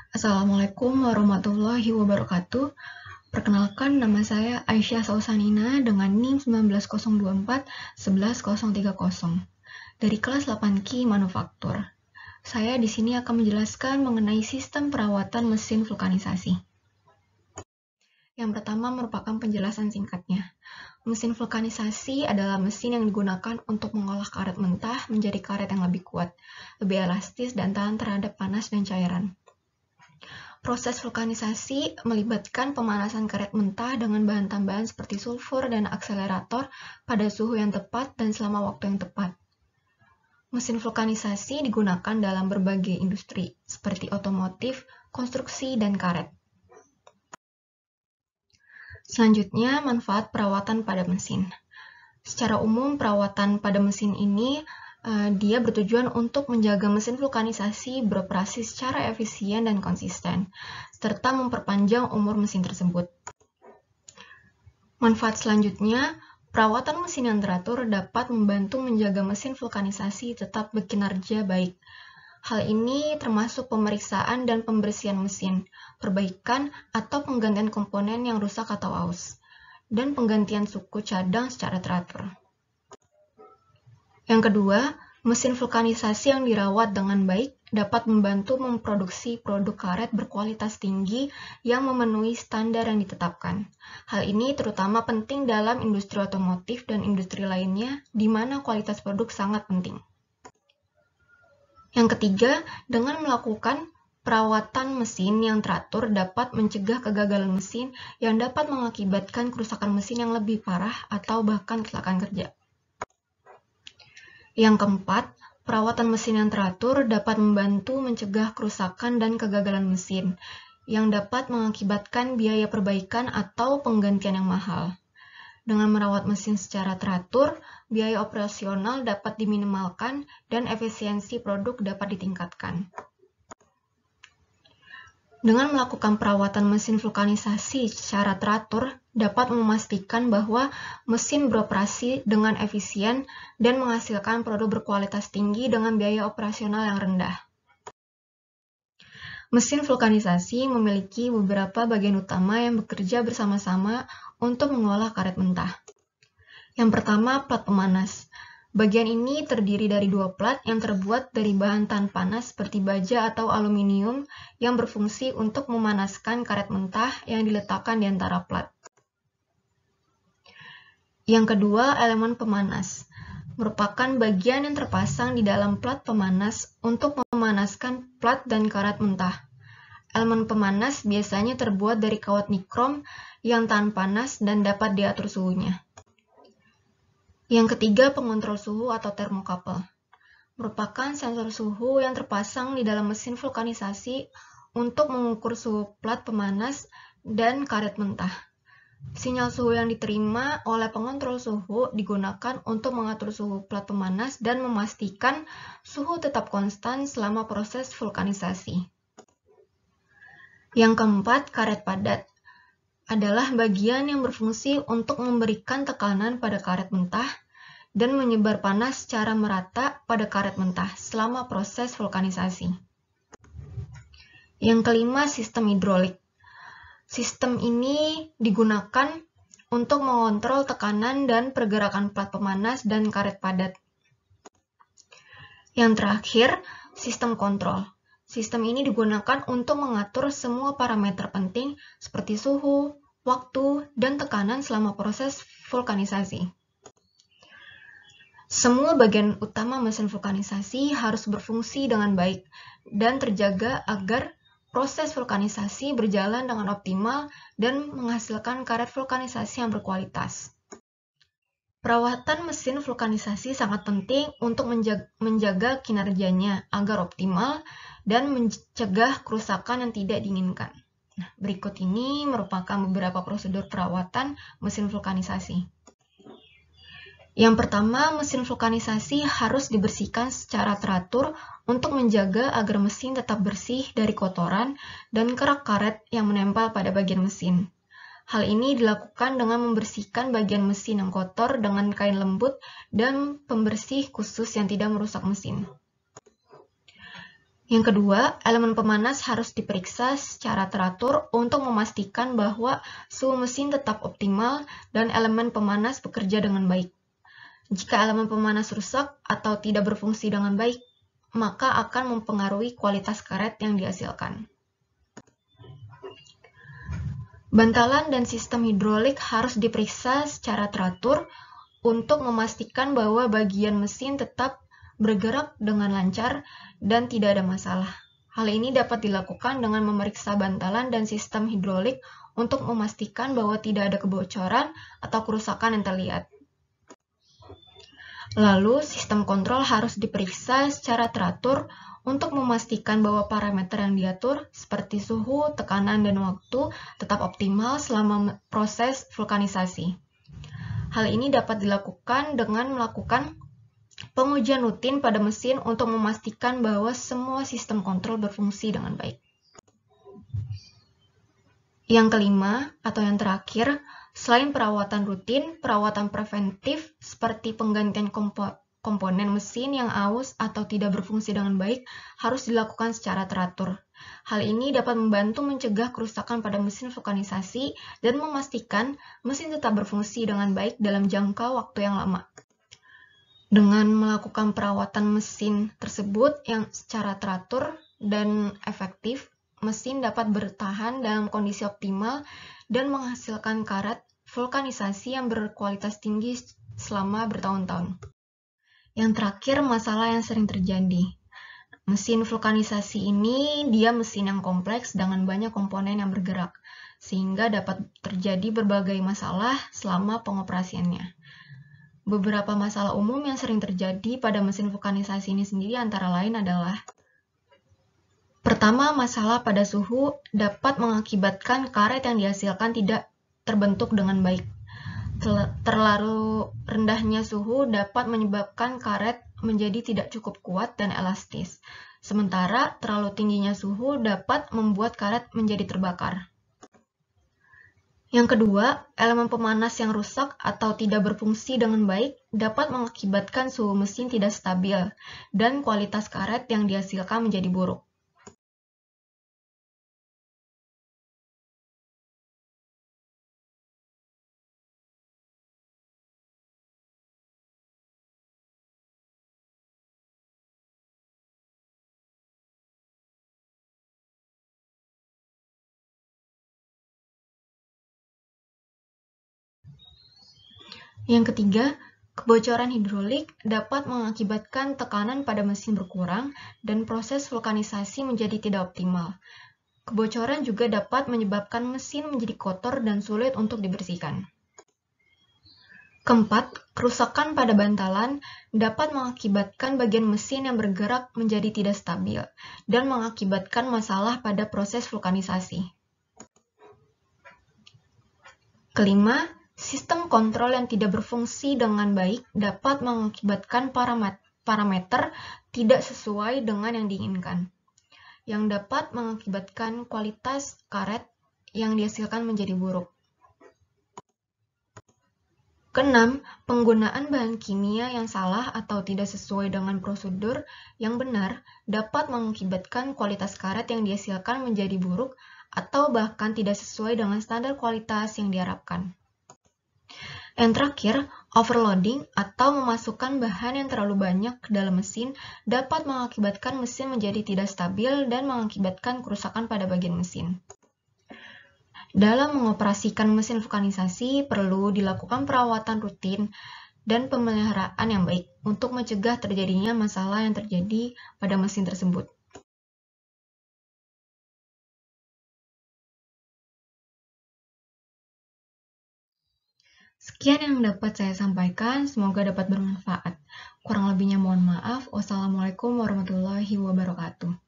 Assalamualaikum warahmatullahi wabarakatuh. Perkenalkan, nama saya Aisyah Sausanina dengan NIM 19024 11030 dari kelas 8Q Manufaktur. Saya di sini akan menjelaskan mengenai sistem perawatan mesin vulkanisasi. Yang pertama merupakan penjelasan singkatnya. Mesin vulkanisasi adalah mesin yang digunakan untuk mengolah karet mentah menjadi karet yang lebih kuat, lebih elastis, dan tahan terhadap panas dan cairan. Proses vulkanisasi melibatkan pemanasan karet mentah dengan bahan tambahan seperti sulfur dan akselerator pada suhu yang tepat dan selama waktu yang tepat. Mesin vulkanisasi digunakan dalam berbagai industri, seperti otomotif, konstruksi, dan karet. Selanjutnya, manfaat perawatan pada mesin. Secara umum, perawatan pada mesin ini dia bertujuan untuk menjaga mesin vulkanisasi beroperasi secara efisien dan konsisten, serta memperpanjang umur mesin tersebut. Manfaat selanjutnya, perawatan mesin yang teratur dapat membantu menjaga mesin vulkanisasi tetap berkinerja baik. Hal ini termasuk pemeriksaan dan pembersihan mesin, perbaikan atau penggantian komponen yang rusak atau aus, dan penggantian suku cadang secara teratur. Yang kedua, mesin vulkanisasi yang dirawat dengan baik dapat membantu memproduksi produk karet berkualitas tinggi yang memenuhi standar yang ditetapkan. Hal ini terutama penting dalam industri otomotif dan industri lainnya, di mana kualitas produk sangat penting. Yang ketiga, dengan melakukan perawatan mesin yang teratur dapat mencegah kegagalan mesin yang dapat mengakibatkan kerusakan mesin yang lebih parah atau bahkan kecelakaan kerja. Yang keempat, perawatan mesin yang teratur dapat membantu mencegah kerusakan dan kegagalan mesin yang dapat mengakibatkan biaya perbaikan atau penggantian yang mahal. Dengan merawat mesin secara teratur, biaya operasional dapat diminimalkan dan efisiensi produk dapat ditingkatkan. Dengan melakukan perawatan mesin vulkanisasi secara teratur, dapat memastikan bahwa mesin beroperasi dengan efisien dan menghasilkan produk berkualitas tinggi dengan biaya operasional yang rendah. Mesin vulkanisasi memiliki beberapa bagian utama yang bekerja bersama-sama untuk mengolah karet mentah. Yang pertama, plat pemanas. Bagian ini terdiri dari dua plat yang terbuat dari bahan tahan panas seperti baja atau aluminium yang berfungsi untuk memanaskan karet mentah yang diletakkan di antara plat. Yang kedua, elemen pemanas. Merupakan bagian yang terpasang di dalam plat pemanas untuk memanaskan plat dan karet mentah. Elemen pemanas biasanya terbuat dari kawat nikrom yang tahan panas dan dapat diatur suhunya. Yang ketiga, pengontrol suhu atau termokapel. Merupakan sensor suhu yang terpasang di dalam mesin vulkanisasi untuk mengukur suhu plat pemanas dan karet mentah. Sinyal suhu yang diterima oleh pengontrol suhu digunakan untuk mengatur suhu plat pemanas dan memastikan suhu tetap konstan selama proses vulkanisasi. Yang keempat, karet padat adalah bagian yang berfungsi untuk memberikan tekanan pada karet mentah dan menyebar panas secara merata pada karet mentah selama proses vulkanisasi. Yang kelima, sistem hidrolik. Sistem ini digunakan untuk mengontrol tekanan dan pergerakan plat pemanas dan karet padat. Yang terakhir, sistem kontrol. Sistem ini digunakan untuk mengatur semua parameter penting seperti suhu, waktu, dan tekanan selama proses vulkanisasi. Semua bagian utama mesin vulkanisasi harus berfungsi dengan baik dan terjaga agar proses vulkanisasi berjalan dengan optimal dan menghasilkan karet vulkanisasi yang berkualitas. Perawatan mesin vulkanisasi sangat penting untuk menjaga kinerjanya agar optimal dan mencegah kerusakan yang tidak diinginkan. Nah, berikut ini merupakan beberapa prosedur perawatan mesin vulkanisasi. Yang pertama, mesin vulkanisasi harus dibersihkan secara teratur untuk menjaga agar mesin tetap bersih dari kotoran dan kerak karet yang menempel pada bagian mesin. Hal ini dilakukan dengan membersihkan bagian mesin yang kotor dengan kain lembut dan pembersih khusus yang tidak merusak mesin. Yang kedua, elemen pemanas harus diperiksa secara teratur untuk memastikan bahwa suhu mesin tetap optimal dan elemen pemanas bekerja dengan baik. Jika elemen pemanas rusak atau tidak berfungsi dengan baik, maka akan mempengaruhi kualitas karet yang dihasilkan. Bantalan dan sistem hidrolik harus diperiksa secara teratur untuk memastikan bahwa bagian mesin tetap bergerak dengan lancar dan tidak ada masalah. Hal ini dapat dilakukan dengan memeriksa bantalan dan sistem hidrolik untuk memastikan bahwa tidak ada kebocoran atau kerusakan yang terlihat. Lalu, sistem kontrol harus diperiksa secara teratur untuk memastikan bahwa parameter yang diatur, seperti suhu, tekanan, dan waktu, tetap optimal selama proses vulkanisasi. Hal ini dapat dilakukan dengan melakukan pengujian rutin pada mesin untuk memastikan bahwa semua sistem kontrol berfungsi dengan baik. Yang kelima, atau yang terakhir, selain perawatan rutin, perawatan preventif seperti penggantian komponen mesin yang aus atau tidak berfungsi dengan baik harus dilakukan secara teratur. Hal ini dapat membantu mencegah kerusakan pada mesin vulkanisasi dan memastikan mesin tetap berfungsi dengan baik dalam jangka waktu yang lama. Dengan melakukan perawatan mesin tersebut yang secara teratur dan efektif, mesin dapat bertahan dalam kondisi optimal dan menghasilkan karet vulkanisasi yang berkualitas tinggi selama bertahun-tahun. Yang terakhir, masalah yang sering terjadi. Mesin vulkanisasi ini dia mesin yang kompleks dengan banyak komponen yang bergerak, sehingga dapat terjadi berbagai masalah selama pengoperasiannya. Beberapa masalah umum yang sering terjadi pada mesin vulkanisasi ini sendiri antara lain adalah: pertama, masalah pada suhu dapat mengakibatkan karet yang dihasilkan tidak terbentuk dengan baik. Terlalu rendahnya suhu dapat menyebabkan karet menjadi tidak cukup kuat dan elastis. Sementara terlalu tingginya suhu dapat membuat karet menjadi terbakar. Yang kedua, elemen pemanas yang rusak atau tidak berfungsi dengan baik dapat mengakibatkan suhu mesin tidak stabil dan kualitas karet yang dihasilkan menjadi buruk. Yang ketiga, kebocoran hidrolik dapat mengakibatkan tekanan pada mesin berkurang dan proses vulkanisasi menjadi tidak optimal. Kebocoran juga dapat menyebabkan mesin menjadi kotor dan sulit untuk dibersihkan. Keempat, kerusakan pada bantalan dapat mengakibatkan bagian mesin yang bergerak menjadi tidak stabil dan mengakibatkan masalah pada proses vulkanisasi. Kelima, sistem kontrol yang tidak berfungsi dengan baik dapat mengakibatkan parameter tidak sesuai dengan yang diinginkan, yang dapat mengakibatkan kualitas karet yang dihasilkan menjadi buruk. Keenam, penggunaan bahan kimia yang salah atau tidak sesuai dengan prosedur yang benar dapat mengakibatkan kualitas karet yang dihasilkan menjadi buruk atau bahkan tidak sesuai dengan standar kualitas yang diharapkan. Yang terakhir, overloading atau memasukkan bahan yang terlalu banyak ke dalam mesin dapat mengakibatkan mesin menjadi tidak stabil dan mengakibatkan kerusakan pada bagian mesin. Dalam mengoperasikan mesin vulkanisasi, perlu dilakukan perawatan rutin dan pemeliharaan yang baik untuk mencegah terjadinya masalah yang terjadi pada mesin tersebut. Sekian yang dapat saya sampaikan, semoga dapat bermanfaat. Kurang lebihnya mohon maaf. Wassalamualaikum warahmatullahi wabarakatuh.